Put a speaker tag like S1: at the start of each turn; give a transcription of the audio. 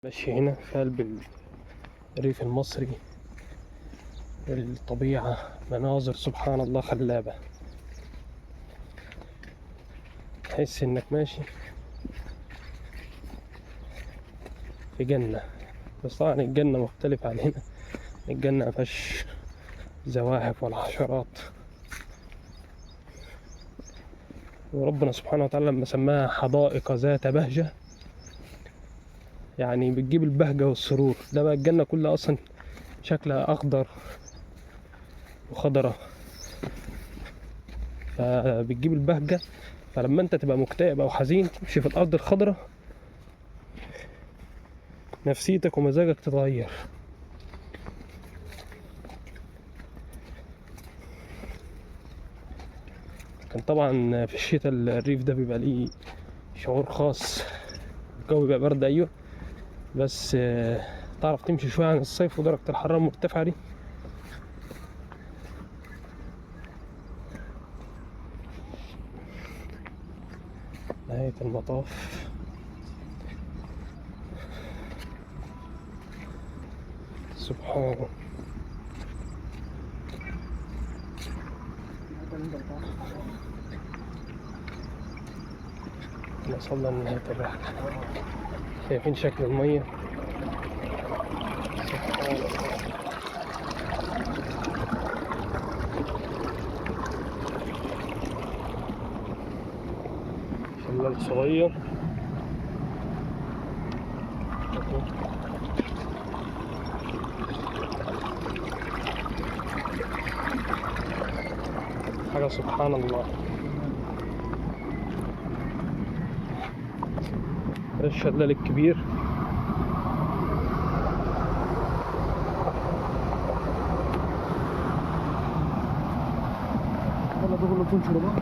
S1: ماشي هنا في قلب الريف المصري. الطبيعة مناظر سبحان الله خلابة، تحس انك ماشي في جنة. بس طبعا الجنة مختلفة عن هنا، الجنة مفيهاش زواحف ولا حشرات، وربنا سبحانه وتعالى لما سماها حدائق ذات بهجة يعني بتجيب البهجة والسرور. ده بقى الجنة كلها أصلا شكلها أخضر وخضرة، فبتجيب البهجة. فلما انت تبقى مكتئب أو حزين تمشي في الأرض الخضراء نفسيتك ومزاجك تتغير. كان طبعا في الشتاء الريف ده بيبقى ليه شعور خاص، الجو بيبقى برد أيوه، بس تعرف تمشي شوية عن الصيف ودرجة الحرارة المرتفعة دي. نهاية المطاف سبحان الله. وصلنا لنهاية الرحلة. شايفين شكل المية سبحان الله. شلال صغير حاجة سبحان الله. ده الشلال الكبير.
S2: والله بقول لكم شربا